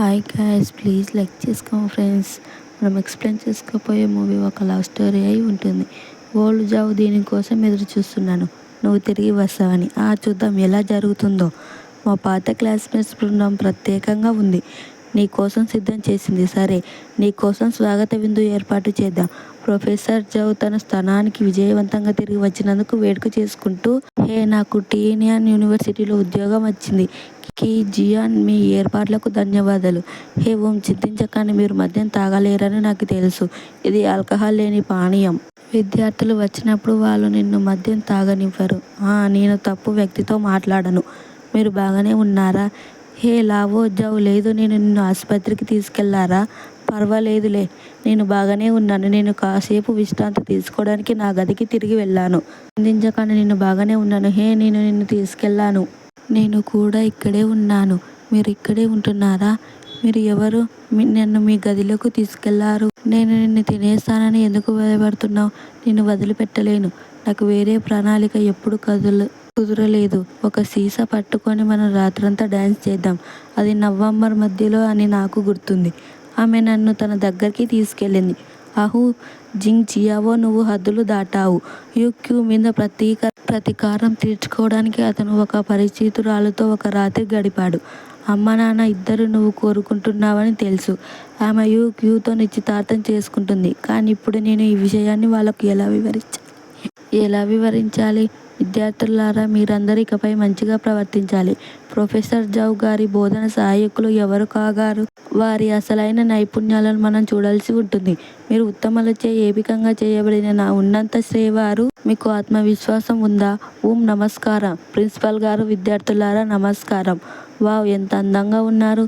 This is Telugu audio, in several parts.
హాయ్ గైస్, ప్లీజ్ లైక్ చేసుకోండి ఫ్రెండ్స్. మనం ఎక్స్ప్లెయిన్ చేసుకోపోయే మూవీ ఒక లవ్ స్టోరీ అయి ఉంటుంది. ఓల్డ్ జాబ్ దీనికోసం ఎదురు చూస్తున్నాను, నువ్వు తిరిగి వస్తావని. చూద్దాం ఎలా జరుగుతుందో. మా పాత క్లాస్మేట్స్ బృందం ప్రత్యేకంగా ఉంది, నీ కోసం సిద్ధం చేసింది. సరే, నీ కోసం స్వాగత విందు ఏర్పాటు చేద్దాం. ప్రొఫెసర్ జవ్ తన స్థానానికి విజయవంతంగా తిరిగి వచ్చినందుకు వేడుక చేసుకుంటూ, హే, నాకు టీనియన్ యూనివర్సిటీలో ఉద్యోగం వచ్చింది. కి జియాన్, మీ ఏర్పాట్లకు ధన్యవాదాలు. హే ఓం, చింతించకండి, మీరు మద్యం తాగలేరని నాకు తెలుసు. ఇది ఆల్కహాల్ లేని పానీయం. విద్యార్థులు వచ్చినప్పుడు వాళ్ళు నిన్ను మద్యం తాగనివ్వరు. నేను తప్పు వ్యక్తితో మాట్లాడను. మీరు బాగానే ఉన్నారా? హే లావో జవ్, లేదు, నేను నిన్ను ఆసుపత్రికి తీసుకెళ్లారా? పర్వాలేదులే, నేను బాగానే ఉన్నాను. నేను కాసేపు విశ్రాంతి తీసుకోవడానికి నా గదికి తిరిగి వెళ్ళాను. చింతించకండి, నేను బాగానే ఉన్నాను. హే, నేను నిన్ను తీసుకెళ్ళాను. నేను కూడా ఇక్కడే ఉన్నాను. మీరు ఇక్కడే ఉంటున్నారా? మీరు ఎవరు? నన్ను మీ గదిలోకి తీసుకెళ్లారు. నేను నిన్ను తినేస్తానని ఎందుకు భయపడుతున్నావు? నిన్ను వదిలిపెట్టలేను. నాకు వేరే ప్రణాళిక ఎప్పుడు కుదరలేదు. ఒక సీసా పట్టుకొని మనం రాత్రంతా డ్యాన్స్ చేద్దాం. అది నవంబర్ మధ్యలో అని నాకు గుర్తుంది. ఆమె నన్ను తన దగ్గరికి తీసుకెళ్ళింది. అహు జింగ్ జియావో, నువ్వు హద్దులు దాటావు. క్యూ మీద ప్రతీకారం తీర్చుకోవడానికి అతను ఒక పరిచితురాలతో ఒక రాత్రి గడిపాడు. అమ్మ నాన్న ఇద్దరు నువ్వు కోరుకుంటున్నావని తెలుసు. ఆమె క్యూతో నిశ్చితార్థం చేసుకుంటుంది. కానీ ఇప్పుడు నేను ఈ విషయాన్ని వాళ్ళకు ఎలా వివరించాలి? విద్యార్థులారా, మీరందరూ ఇకపై మంచిగా ప్రవర్తించాలి. ప్రొఫెసర్ జవ్ గారి బోధన సహాయకులు ఎవరు కాగారు? వారి అసలైన నైపుణ్యాలను మనం చూడాల్సి ఉంటుంది. మీరు ఉత్తమలచే ఏపికంగా చేయబడిన నా ఉన్నత శ్రేవారు. మీకు ఆత్మవిశ్వాసం ఉందా? నమస్కారం ప్రిన్సిపల్ గారు. విద్యార్థులారా నమస్కారం. వావ్, ఎంత అందంగా ఉన్నారు.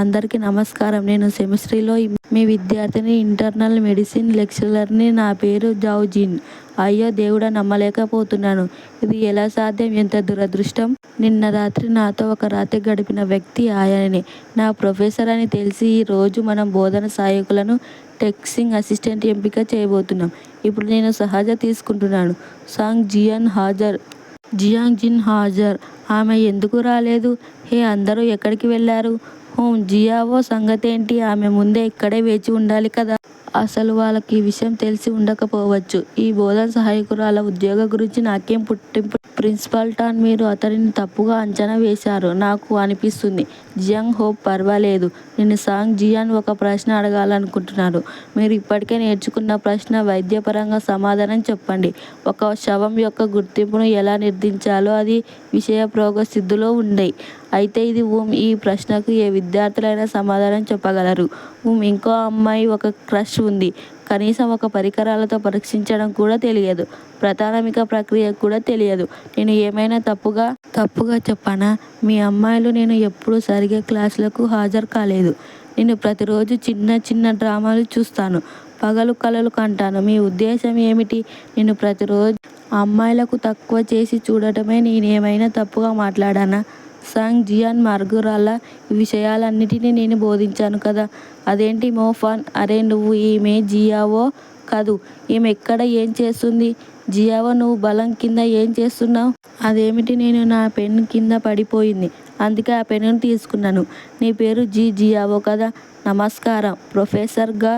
అందరికీ నమస్కారం. నేను సెమిస్ట్రీలో మీ విద్యార్థిని, ఇంటర్నల్ మెడిసిన్ లెక్చరర్ని. నా పేరు జావ్ జిన్. అయ్యో దేవుడా, నమ్మలేకపోతున్నాను. ఇది ఎలా సాధ్యం? ఎంత దురదృష్టం. నిన్న రాత్రి నాతో ఒక రాత్రి గడిపిన వ్యక్తి ఆయననే, నా ప్రొఫెసర్ అని తెలిసి ఈ రోజు మనం బోధన సహాయకులను టెక్సింగ్ అసిస్టెంట్ ఎంపిక చేయబోతున్నాం. ఇప్పుడు నేను సహజ తీసుకుంటున్నాను. జియాంగ్ జిన్ హాజర్. ఆమె ఎందుకు రాలేదు? హే, అందరూ ఎక్కడికి వెళ్ళారు? జియావో సంగతేంటి? ఆమె ముందే ఇక్కడే వేచి ఉండాలి కదా. అసలు వాళ్ళకి ఈ విషయం తెలిసి ఉండకపోవచ్చు. ఈ బోధన సహాయకురాల ఉద్యోగం గురించి నాకేం పుట్టింపు? ప్రిన్సిపల్ టాన్, మీరు అతడిని తప్పుగా అంచనా వేశారు నాకు అనిపిస్తుంది. జియాంగ్ హోప్, పర్వాలేదు. నేను జియాన్ ఒక ప్రశ్న అడగాలనుకుంటున్నాను. మీరు ఇప్పటికే నేర్చుకున్న ప్రశ్న. వైద్యపరంగా సమాధానం చెప్పండి. ఒక శవం యొక్క గుర్తింపును ఎలా నిర్ధారించాలో అది విషయ సిద్ధులో ఉంది. అయితే ఇది ఈ ప్రశ్నకు ఏ విద్యార్థులైనా సమాధానం చెప్పగలరు. ఇంకో అమ్మాయి ఒక క్రష్ ఉంది. కనీసం ఒక పరికరాలతో పరీక్షించడం కూడా తెలియదు. ప్రాథమిక ప్రక్రియ కూడా తెలియదు. నేను ఏమైనా తప్పుగా చెప్పానా? మీ అమ్మాయిలు, నేను ఎప్పుడూ సరిగ్గా క్లాసులకు హాజరు కాలేదు. నేను ప్రతిరోజు చిన్న చిన్న డ్రామాలు చూస్తాను. పగలు కలలు కంటాను. మీ ఉద్దేశం ఏమిటి? నేను ప్రతిరోజు అమ్మాయిలకు తక్కువ చేసి చూడటమే నేనేమైనా తప్పుగా మాట్లాడానా? జియాన్ మార్గురాలా, ఈ విషయాలన్నిటినీ నేను బోధించాను కదా. అదేంటి మోఫాన్? అరే, నువ్వు ఈమె జియావో కదూ. ఈమె ఎక్కడ ఏం చేస్తుంది? జియావో, నువ్వు బలం కింద ఏం చేస్తున్నావు? అదేమిటి? నేను నా పెన్ కింద పడిపోయింది, అందుకే ఆ పెన్నును తీసుకున్నాను. నీ పేరు జియావో కదా. నమస్కారం ప్రొఫెసర్గా.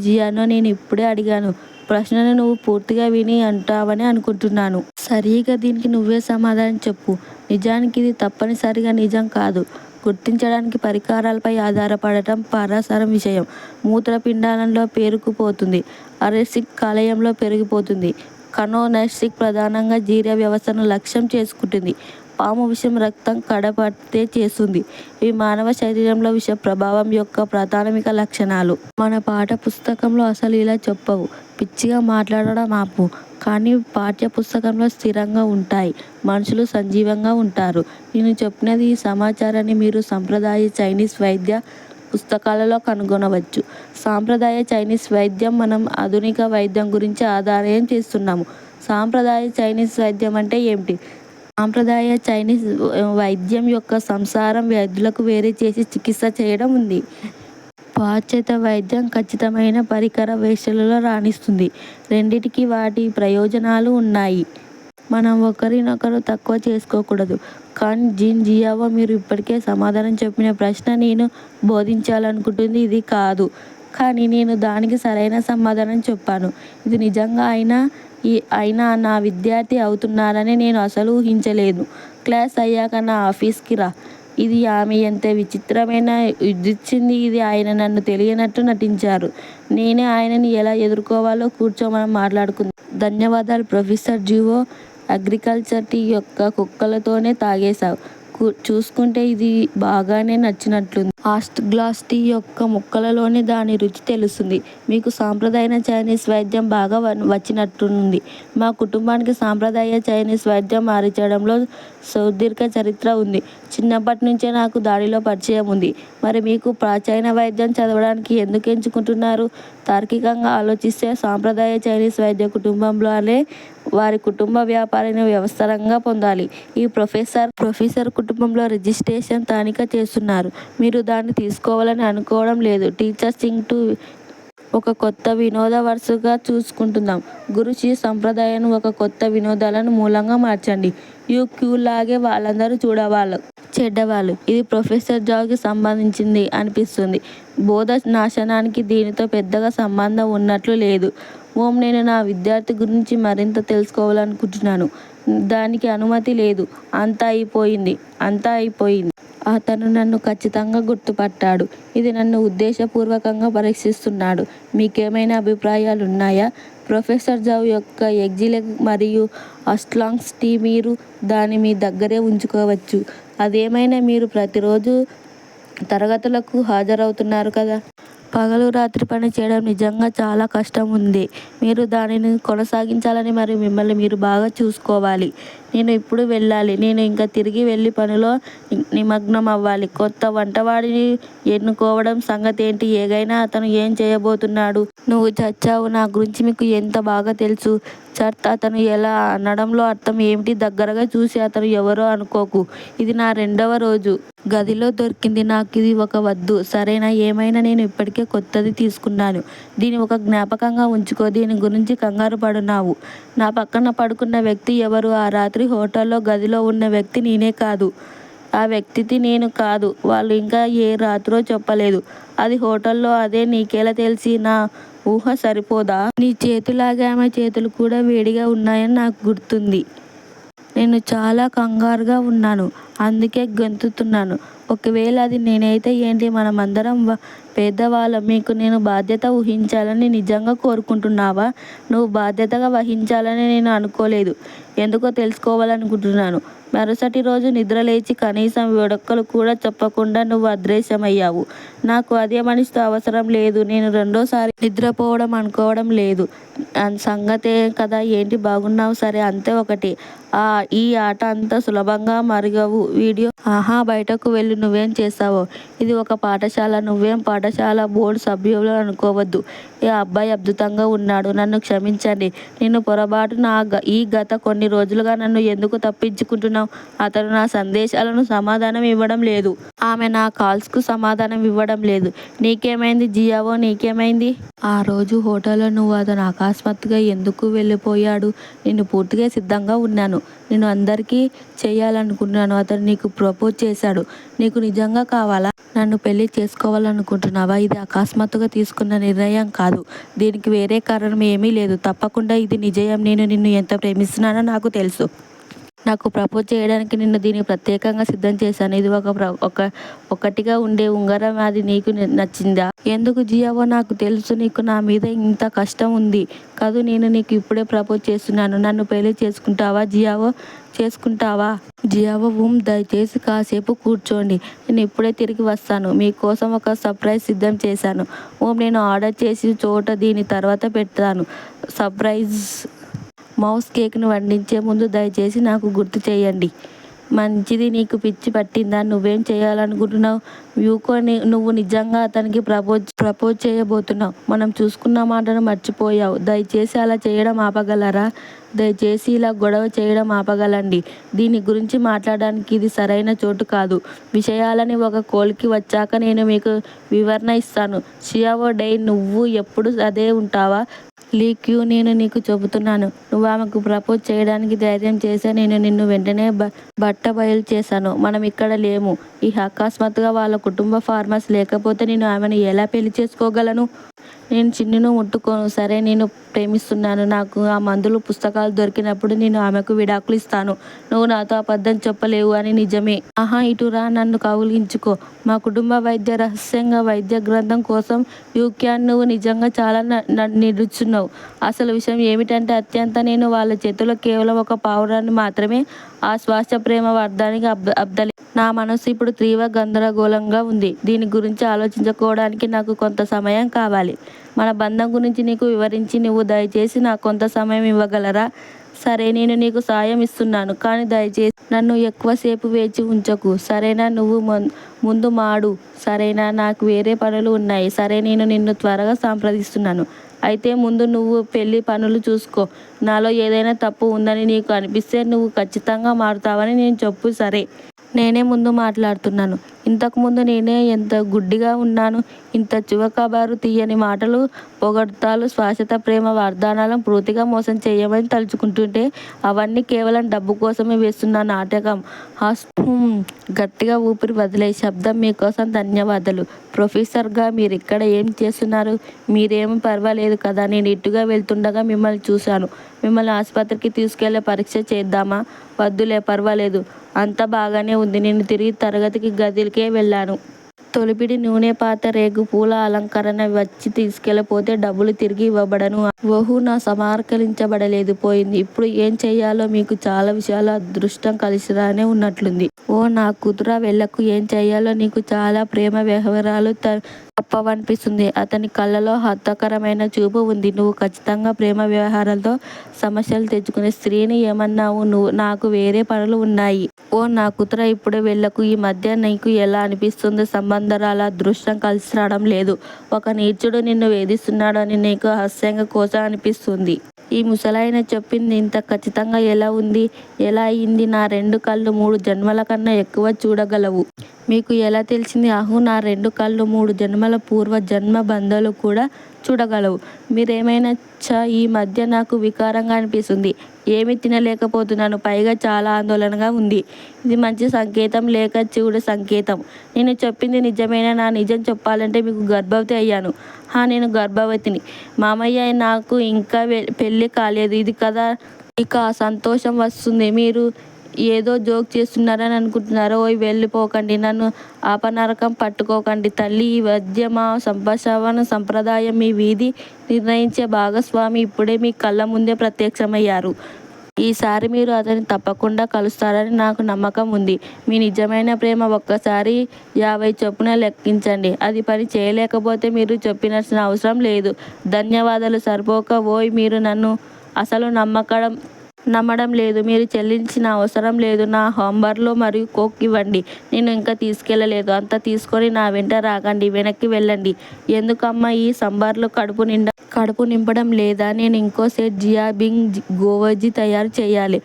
జియానో, నేను ఇప్పుడే అడిగాను ప్రశ్నను నువ్వు పూర్తిగా విని అంటావని అనుకుంటున్నాను. సరిగా దీనికి నువ్వే సమాధానం చెప్పు. నిజానికి ఇది తప్పనిసరిగా నిజం కాదు. గుర్తించడానికి పరికరాలపై ఆధారపడటం పరాసరం విషయం. మూత్రపిండాలలో పేరుకుపోతుంది. అరెసిక్ కాలేయంలో పెరిగిపోతుంది. కనోనైసిక్ ప్రధానంగా జీర్ణ వ్యవస్థను లక్ష్యం చేసుకుంటుంది. పాము విషం రక్తం కడపట్టే చేస్తుంది. ఇవి మానవ శరీరంలో విష ప్రభావం యొక్క ప్రాథమిక లక్షణాలు. మన పాఠ పుస్తకంలో అసలు ఇలా చెప్పవు. పిచ్చిగా మాట్లాడడం ఆపు. కానీ పాఠ్య పుస్తకంలో స్థిరంగా ఉంటాయి. మనుషులు సంజీవంగా ఉంటారు. నేను చెప్పినది ఈ సమాచారాన్ని మీరు సంప్రదాయ చైనీస్ వైద్య పుస్తకాలలో కనుగొనవచ్చు. సాంప్రదాయ చైనీస్ వైద్యం. మనం ఆధునిక వైద్యం గురించి ఆధారం చేస్తున్నాము. సాంప్రదాయ చైనీస్ వైద్యం అంటే ఏమిటి? సాంప్రదాయ చైనీస్ వైద్యం యొక్క సంసారం వ్యాధులకు వేరే చేసి చికిత్స చేయడం ఉంది. పాశ్చాత్య వైద్యం ఖచ్చితమైన పరికర వేషలలో రాణిస్తుంది. రెండిటికి వాటి ప్రయోజనాలు ఉన్నాయి. మనం ఒకరినొకరు తక్కువ చేసుకోకూడదు. కానీ జియావో, మీరు ఇప్పటికే సమాధానం చెప్పిన ప్రశ్న నేను బోధించాలనుకుంటుంది ఇది కాదు. కానీ నేను దానికి సరైన సమాధానం చెప్పాను. ఇది నిజంగా అయినా నా విద్యార్థి అవుతున్నారని నేను అసలు ఊహించలేదు. క్లాస్ అయ్యాక నా ఆఫీస్కి రా. ఇది ఆమె ఎంత విచిత్రమైన యుద్ధిచ్చింది. ఇది ఆయన నన్ను తెలియనట్టు నటించారు. నేనే ఆయనని ఎలా ఎదుర్కోవాలో కూర్చోమని మాట్లాడుకుందాం. ధన్యవాదాలు ప్రొఫెసర్ జియో. అగ్రికల్చర్ టీ యొక్క కుక్కలతోనే తాగేశావు. చూసుకుంటే ఇది బాగానే నచ్చినట్లుంది. ఫస్ట్ గ్లాస్ టీ యొక్క ముక్కలలోనే దాని రుచి తెలుస్తుంది. మీకు సాంప్రదాయ చైనీస్ వైద్యం బాగా వచ్చినట్టుంది. మా కుటుంబానికి సాంప్రదాయ చైనీస్ వైద్యం మార్చడంలో సుదీర్ఘ చరిత్ర ఉంది. చిన్నప్పటి నుంచే నాకు దానిలో పరిచయం ఉంది. మరి మీకు ప్రాచీన వైద్యం చదవడానికి ఎందుకు ఎంచుకుంటున్నారు? తార్కికంగా ఆలోచిస్తే సాంప్రదాయ చైనీస్ వైద్య కుటుంబంలోనే వారి కుటుంబ వ్యాపారాన్ని వ్యవస్థరంగా పొందాలి. ఈ ప్రొఫెసర్ కుటుంబంలో రిజిస్ట్రేషన్ తనిఖీ చేస్తున్నారు. మీరు దాన్ని తీసుకోవాలని అనుకోవడం లేదు. టీచర్స్ ఇంటూ ఒక కొత్త వినోద వరుసగా చూసుకుంటున్నాం. గురుజీ సంప్రదాయాన్ని ఒక కొత్త వినోదాలను మూలంగా మార్చండి. క్యూ లాగే వాళ్ళందరూ చెడ్డవాళ్ళు. ఇది ప్రొఫెసర్ జాకి సంబంధించింది అనిపిస్తుంది. బోధ నాశనానికి దీనితో పెద్దగా సంబంధం ఉన్నట్లు లేదు. నేను నా విద్యార్థి గురించి మరింత తెలుసుకోవాలనుకుంటున్నాను. దానికి అనుమతి లేదు. అంతా అయిపోయింది. అతను నన్ను ఖచ్చితంగా గుర్తుపట్టాడు. ఇది నన్ను ఉద్దేశపూర్వకంగా పరీక్షిస్తున్నాడు. మీకేమైనా అభిప్రాయాలున్నాయా? ప్రొఫెసర్ జావ్ యొక్క ఎగ్జిలెగ్ మరియు అస్లాంగ్స్ టీ మీరు దాన్ని మీ దగ్గరే ఉంచుకోవచ్చు. అదేమైనా మీరు ప్రతిరోజు తరగతులకు హాజరవుతున్నారు కదా. పగలు రాత్రి పని చేయడం నిజంగా చాలా కష్టం ఉంది. మీరు దానిని కొనసాగించాలని మరియు మిమ్మల్ని మీరు బాగా చూసుకోవాలి. నేను ఇప్పుడు వెళ్ళాలి. నేను ఇంకా తిరిగి వెళ్ళి పనిలో నిమగ్నం అవ్వాలి. కొత్త వంటవాడిని ఎన్నుకోవడం సంగతేంటి? ఏగైనా అతను ఏం చేయబోతున్నాడు? నువ్వు చచ్చావు. నా గురించి మీకు ఎంత బాగా తెలుసు? చర్త్ అతను ఎలా అనడంలో అర్థం ఏమిటి? దగ్గరగా చూసి అతను ఎవరో అనుకోకు. ఇది నా 2వ రోజు. గదిలో దొరికింది. నాకు ఇది ఒక వద్దు. సరేనా? ఏమైనా నేను ఇప్పటికే కొత్తది తీసుకున్నాను. దీన్ని ఒక జ్ఞాపకంగా ఉంచుకో. దీని గురించి కంగారు పడున్నావు. నా పక్కన పడుకున్న వ్యక్తి ఎవరు? ఆ రాత్రి హోటల్లో గదిలో ఉన్న వ్యక్తి నేనే కాదు. ఆ వ్యక్తిది నేను కాదు. వాళ్ళు ఇంకా ఏ రాత్రో చెప్పలేదు. అది హోటల్లో. అదే నీకెలా తెలిసి? నా ఊహ సరిపోదా? నీ చేతులాగే ఆమె చేతులు కూడా వేడిగా ఉన్నాయని నాకు గుర్తుంది. నేను చాలా కంగారుగా ఉన్నాను. అందుకే గెంతుతున్నాను. ఒకవేళ అది నేనైతే ఏంటి? మనమందరం పేదవాళ్ళం. మీకు నేను బాధ్యత వహించాలని నిజంగా కోరుకుంటున్నావా? నువ్వు బాధ్యతగా వహించాలని నేను అనుకోలేదు. ఎందుకో తెలుసుకోవాలనుకుంటున్నాను. మరుసటి రోజు నిద్రలేచి కనీసం వేడుకలు కూడా చెప్పకుండా నువ్వు అదృశ్యమయ్యావు. నాకు అదే మనిషితో అవసరం లేదు. నేను రెండోసారి నిద్రపోవడం అనుకోవడం లేదు. సంగతే కదా. ఏంటి బాగున్నావు? సరే, అంతే ఒకటి. ఈ ఆట అంత సులభంగా మరగవు. వీడియో బయటకు వెళ్ళి నువ్వేం చేస్తావో. ఇది ఒక పాఠశాల. నువ్వేం పాఠశాల బోర్డు సభ్యులు అనుకోవద్దు. ఈ అబ్బాయి అద్భుతంగా ఉన్నాడు. నన్ను క్షమించండి. నేను పొరపాటున ఈ గత కొన్ని రోజులుగా నన్ను ఎందుకు తప్పించుకుంటున్నావు? అతను నా సందేశాలను సమాధానం ఇవ్వడం లేదు. ఆమె నా కాల్స్కు సమాధానం ఇవ్వడం లేదు. నీకేమైంది జియావో? నీకేమైంది? ఆ రోజు హోటల్లో నువ్వు అతను అకస్మాత్తుగా ఎందుకు వెళ్ళిపోయాడు? నేను పూర్తిగా సిద్ధంగా ఉన్నాను. నేను అందరికీ చేయాలనుకున్నాను. అతను నీకు ప్రపోజ్ చేశాడు. నీకు నిజంగా కావాలా? నన్ను పెళ్లి చేసుకోవాలనుకుంటున్నావా? ఇది అకస్మాత్తుగా తీసుకున్న నిర్ణయం కాదు. దీనికి వేరే కారణం ఏమీ లేదు. తప్పకుండా ఇది నిజం. నేను నిన్ను ఎంత ప్రేమిస్తున్నానో నాకు తెలుసు. నాకు ప్రపోజ్ చేయడానికి నిన్ను దీన్ని ప్రత్యేకంగా సిద్ధం చేశాను. ఇది ఒకటిగా ఉండే ఉంగరం. అది నీకు నచ్చిందా? ఎందుకు జియావో? నాకు తెలుసు నీకు నా మీద ఇంత కష్టం ఉంది కదూ. నేను నీకు ఇప్పుడే ప్రపోజ్ చేస్తున్నాను. నన్ను పెళ్లి చేసుకుంటావా జియావో? జియావో దయచేసి కాసేపు కూర్చోండి. నేను ఇప్పుడే తిరిగి వస్తాను. మీకోసం ఒక సర్ప్రైజ్ సిద్ధం చేశాను. నేను ఆర్డర్ చేసి చోట దీని తర్వాత పెడతాను. సర్ప్రైజ్ మౌస్ కేక్ను వండించే ముందు దయచేసి నాకు గుర్తు చేయండి. మంచిది. నీకు పిచ్చి పట్టిందా? నువ్వేం చేయాలనుకుంటున్నావు? నువ్వు నిజంగా అతనికి ప్రపోజ్ చేయబోతున్నావు. మనం చూసుకున్న మాటను మర్చిపోయావు. దయచేసి అలా చేయడం ఆపగలరా? దయచేసి ఇలా గొడవ చేయడం ఆపగలండి. దీని గురించి మాట్లాడడానికి ఇది సరైన చోటు కాదు. విషయాలని ఒక కోలికి వచ్చాక నేను మీకు వివరణ ఇస్తాను. షియావో డై, నువ్వు ఎప్పుడు అదే ఉంటావా? లీ క్యూ, నేను నీకు చెబుతున్నాను. నువ్వు ఆమెకు ప్రపోజ్ చేయడానికి ధైర్యం చేసే నేను నిన్ను వెంటనే బట్టబయలు చేశాను. మనం ఇక్కడ లేము. ఈ అకస్మాత్తుగా వాళ్ళ కుటుంబ ఫార్మర్స్ లేకపోతే నేను ఆమెను ఎలా పెళ్లి చేసుకోగలను? నేను చిన్నును ముట్టుకోను. సరే, నేను ప్రేమిస్తున్నాను. నాకు ఆ మందులు పుస్తకాలు దొరికినప్పుడు నేను ఆమెకు విడాకులు ఇస్తాను. నువ్వు నాతో అబద్ధం చెప్పలేవు అని నిజమే. ఆహా, ఇటురా, నన్ను కౌగిలించుకో. మా కుటుంబ వైద్య రహస్యంగా వైద్య గ్రంథం కోసం యూక్యాన్, నువ్వు నిజంగా చాలా నిరుచున్నావు. అసలు విషయం ఏమిటంటే అత్యంత నేను వాళ్ళ చేతిలో కేవలం ఒక పావురాన్ని మాత్రమే. ఆ శ్వాస ప్రేమ వర్ధానికి అబ్దలే. నా మనసు ఇప్పుడు తీవ్ర గందరగోళంగా ఉంది. దీని గురించి ఆలోచించుకోవడానికి నాకు కొంత సమయం కావాలి. మన బంధం గురించి నీకు వివరించి నువ్వు దయచేసి నాకు కొంత సమయం ఇవ్వగలరా? సరే, నేను నీకు సాయం ఇస్తున్నాను, కానీ దయచేసి నన్ను ఎక్కువసేపు వేచి ఉంచకు. సరేనా? నువ్వు ముందు మాడు. సరేనా? నాకు వేరే పనులు ఉన్నాయి. సరే, నేను నిన్ను త్వరగా సంప్రదిస్తున్నాను. అయితే ముందు నువ్వు పెళ్లి పనులు చూసుకో. నాలో ఏదైనా తప్పు ఉందని నీకు అనిపిస్తే నువ్వు ఖచ్చితంగా మారుతావని నేను చెప్పు. సరే, నేనే ముందు మాట్లాడుతున్నాను. ఇంతకుముందు నేనే ఎంత గుడ్డిగా ఉన్నాను. ఇంత చువకబారు తీయని మాటలు, పొగడ్తాలు, శాశ్వత ప్రేమ వాగ్దానాలను పూర్తిగా మోసం చేయమని తలుచుకుంటుంటే అవన్నీ కేవలం డబ్బు కోసమే వేస్తున్న నాటకం. గట్టిగా ఊపిరి వదిలే. శబ్దం మీకోసం ధన్యవాదాలు. ప్రొఫెసర్గా మీరిక్కడ ఏం చేస్తున్నారు? మీరేమీ పర్వాలేదు కదా? నేను ఇటుగా వెళ్తుండగా మిమ్మల్ని చూశాను. మిమ్మల్ని ఆసుపత్రికి తీసుకెళ్లే పరీక్ష చేద్దామా? వద్దులే, పర్వాలేదు, అంతా బాగానే ఉంది. నేను తిరిగి తరగతికి గదికే వెళ్ళాను. తొలిపిడి నూనె, పాత రేగు పూల అలంకరణ వచ్చి తీసుకెళ్ళపోతే డబ్బులు తిరిగి ఇవ్వబడను. ఓహు, నా సమర్కరించబడలేదు, పోయింది. ఇప్పుడు ఏం చెయ్యాలో మీకు చాలా విషయాలు అదృష్టం కలిసిరానే ఉన్నట్లుంది. ఓ నా కూతురా, వెళ్ళకు. ఏం చెయ్యాలో నీకు చాలా ప్రేమ వ్యవహారాలు తప్పవనిపిస్తుంది. అతని కళ్ళలో హతకరమైన చూపు ఉంది. నువ్వు ఖచ్చితంగా ప్రేమ వ్యవహారాలతో సమస్యలు తెచ్చుకునే స్త్రీని ఏమన్నావు? నాకు వేరే పనులు ఉన్నాయి. ఓ నా కూతురా, ఇప్పుడే వెళ్ళకు. ఈ మధ్య నీకు ఎలా అనిపిస్తుంది? సంబంధాల అదృష్టం కలిసి రావడం లేదు. ఒక నీచుడు నిన్ను వేధిస్తున్నాడు అని నీకు హాస్యంగా కోసం అనిపిస్తుంది. ఈ ముసలాయన చెప్పింది ఇంత ఖచ్చితంగా ఎలా ఉంది? ఎలా అయింది? నా 2 కళ్ళు 3 జన్మల కన్నా ఎక్కువ చూడగలవు. మీకు ఎలా తెలిసింది? ఆహు, నా 2 కళ్ళు 3 జన్మల పూర్వ జన్మ బంధాలు కూడా చూడగలవు. మీరేమైనా ఈ మధ్య నాకు వికారంగా అనిపిస్తుంది. ఏమీ తినలేకపోతున్నాను. పైగా చాలా ఆందోళనగా ఉంది. ఇది మంచి సంకేతం లేక చెడు సంకేతం? నేను చెప్పింది నిజమేనా? నా నిజం చెప్పాలంటే మీకు గర్భవతి అయ్యాను. నేను గర్భవతిని. మామయ్య, నాకు ఇంకా పెళ్ళి కాలేదు. ఇది కదా ఇక సంతోషం వస్తుంది. మీరు ఏదో జోక్ చేస్తున్నారని అనుకుంటున్నారా? ఓయ్, వెళ్ళిపోకండి. నన్ను ఆపనరకం పట్టుకోకండి. తల్లి, ఈ వద్యమ సంభాషణ సంప్రదాయం మీ వీధి నిర్ణయించే భాగస్వామి ఇప్పుడే మీ కళ్ళ ముందే ప్రత్యక్షమయ్యారు. ఈసారి మీరు అతన్ని తప్పకుండా కలుస్తారని నాకు నమ్మకం ఉంది. మీ నిజమైన ప్రేమ ఒక్కసారి 50 చొప్పున లెక్కించండి. అది పని చేయలేకపోతే మీరు చెప్పినసిన అవసరం లేదు. ధన్యవాదాలు సరిపోక, ఓయ్, మీరు నన్ను అసలు నమ్మడం లేదు. మీరు చెల్లించిన అవసరం లేదు. నా హాంబర్లో మరియు కోక్ ఇవ్వండి. నేను ఇంకా తీసుకెళ్ళలేదు. అంతా తీసుకొని నా వెంట రాకండి. వెనక్కి వెళ్ళండి. ఎందుకమ్మా ఈ సంబార్లో కడుపు నింపడం లేదా? నేను ఇంకో సెట్ జియా బింగ్ గోవజీ తయారు చేయాలి.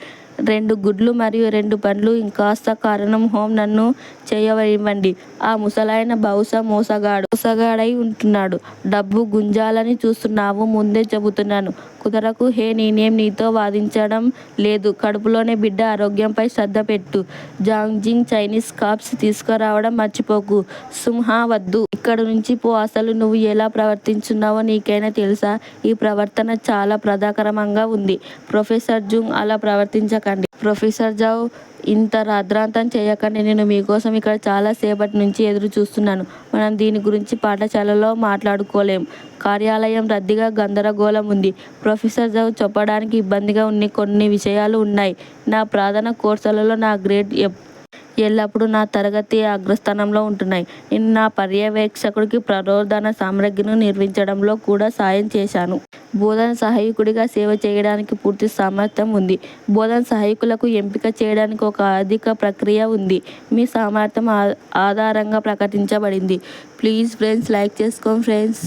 2 గుడ్లు మరియు 2 పండ్లు, ఇంకాస్త కారణం హోం నన్ను చేయనివ్వండి. ఆ ముసలాయన బహుశా మోసగాడై ఉంటున్నాడు. డబ్బు గుంజాలని చూస్తున్నావు. ముందే చెబుతున్నాను, కుదరకు. హే, నేనేం నీతో వాదించడం లేదు. కడుపులోనే బిడ్డ ఆరోగ్యంపై శ్రద్ధ పెట్టు. జాంగ్జింగ్ చైనీస్ కాప్స్ తీసుకురావడం మర్చిపోకు. వద్దు. ఇక్కడి నుంచి పో. అసలు నువ్వు ఎలా ప్రవర్తించున్నావో నీకైనా తెలుసా? ఈ ప్రవర్తన చాలా ప్రమాదకరంగా ఉంది. ప్రొఫెసర్ జుంగ్, అలా ప్రవర్తించకండి. ప్రొఫెసర్ జావ్, ఇంత రాద్ధాంతం చేయకండి. నేను మీకోసం ఇక్కడ చాలా సేపటి నుంచి ఎదురు చూస్తున్నాను. మనం దీని గురించి పాఠశాలలో మాట్లాడుకోలేం. కార్యాలయం రద్దీగా గందరగోళం ఉంది. ప్రొఫెసర్ జావ్, చెప్పడానికి ఇబ్బందిగా కొన్ని విషయాలు ఉన్నాయి. నా ప్రధాన కోర్సులలో నా గ్రేడ్ ఎల్లప్పుడూ నా తరగతి అగ్రస్థానంలో ఉంటున్నాయి. నేను నా పర్యవేక్షకుడికి ప్రబోధన సామగ్రిని నిర్మించడంలో కూడా సాయం చేశాను. బోధన సహాయకుడిగా సేవ చేయడానికి పూర్తి సామర్థ్యం ఉంది. బోధన సహాయకులకు ఎంపిక చేయడానికి ఒక అధిక ప్రక్రియ ఉంది. మీ సామర్థ్యం ఆధారంగా ప్రకటించబడింది. ప్లీజ్ ఫ్రెండ్స్, లైక్ చేసుకోండి ఫ్రెండ్స్.